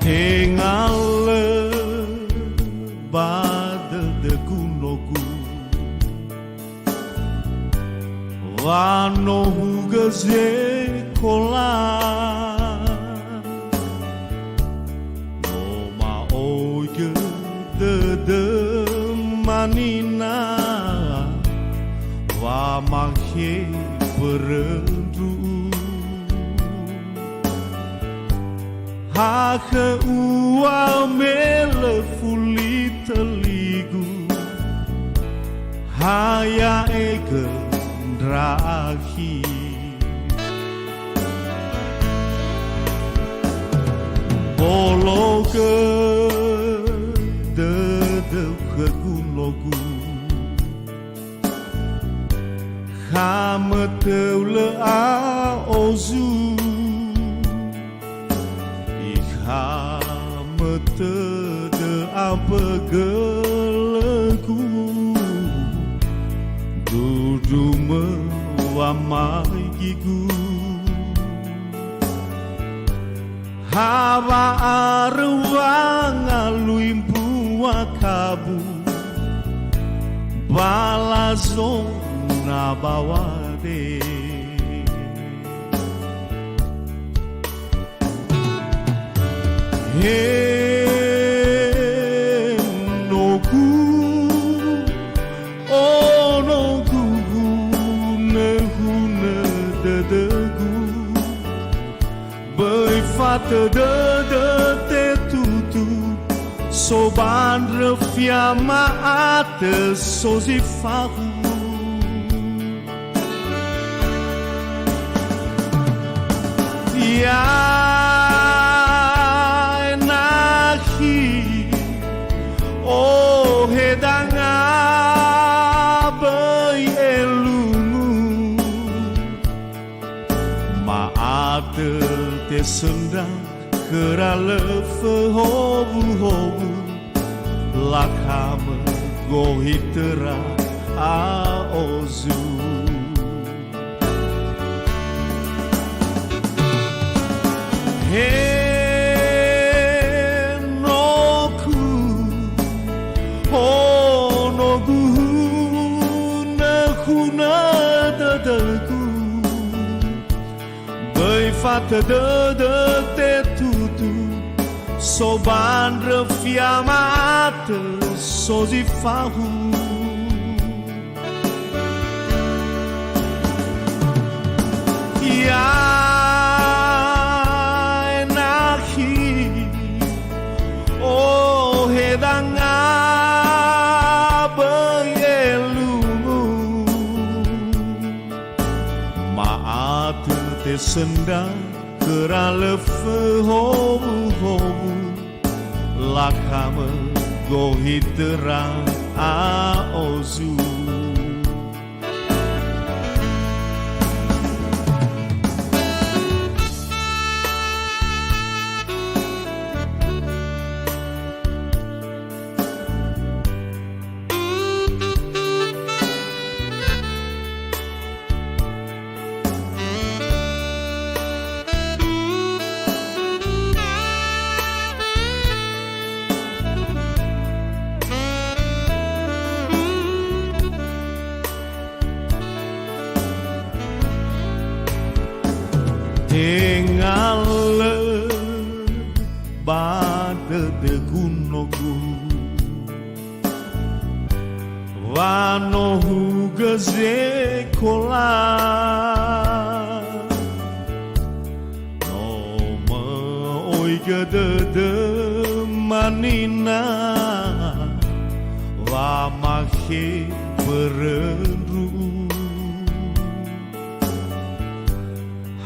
Tengale bade de kunoku Vano hugaze kola Noma oige de manina Va mahe berendu Hake ua mele fulita ligu Haya ege drahi Bologe de kunogu Hame teule a ozu Hamete de apegeleku Dudume wamagigu Hava arwanga luimpu wakabu Balazona bawade Nogu, oh nogu, nehune de gu, beifate de te tutu, soban refiama ate sozifahu. Oh hedanga bai elumu Maate te sendang kerale verhobu Lakame gohitera aozu Beifate de te tutu Soban refiamate sozifahu Ya enahi Oh hedanga Te sendang kerale verhobu Lakame gohitera aozu Tengale bade de kunogu Vano hugaze kola Noma oige de manina Va mahe berendu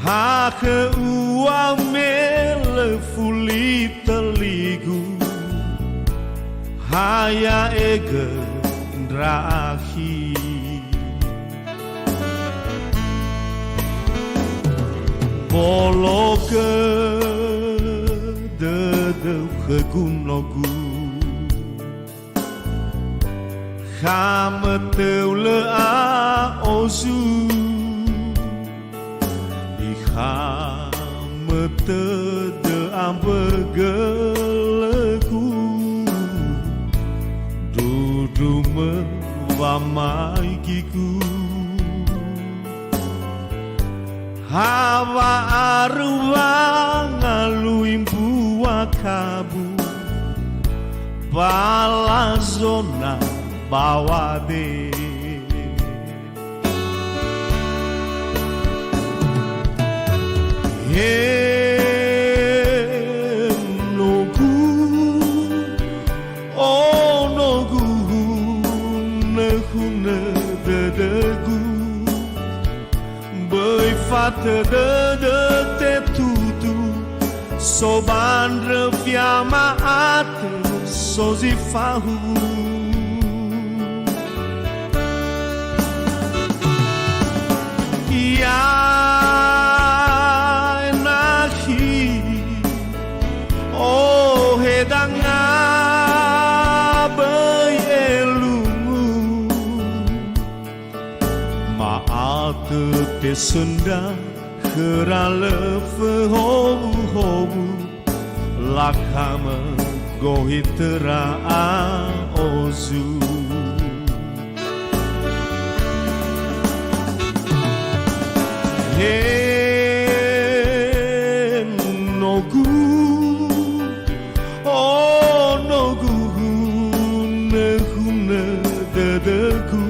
Hake ua mele fulita ligu Haya ege drahi Bologe de kunogu Hame teule a ozu Hamete de ambege mamaikiku hawa arwa ngaluimbu wakabu pala zona bawade nogu oh nogu nehune dedegu bơi phát de te tutu soban refiama ate sozi fahu ya nahi oh hedanga bay elumu maate te sunda kerale verhobu lakama gohitera ozu nogu oh nogu nehune dedegu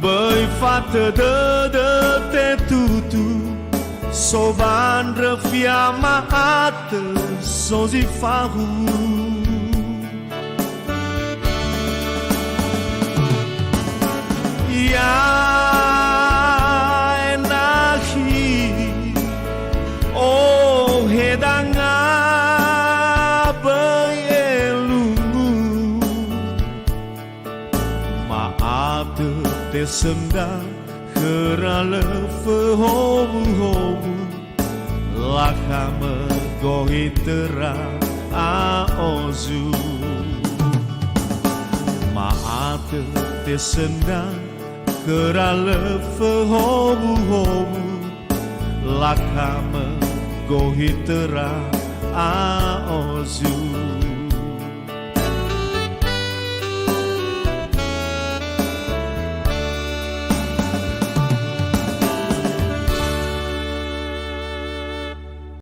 bay fate de te tutu soban refiama ate sozi fahu ya enahi oh hedanga bayelungu maate te senda kerale verhobu lakame gohitera aozu maate te senda kerale verhobu lakame gohitera aozu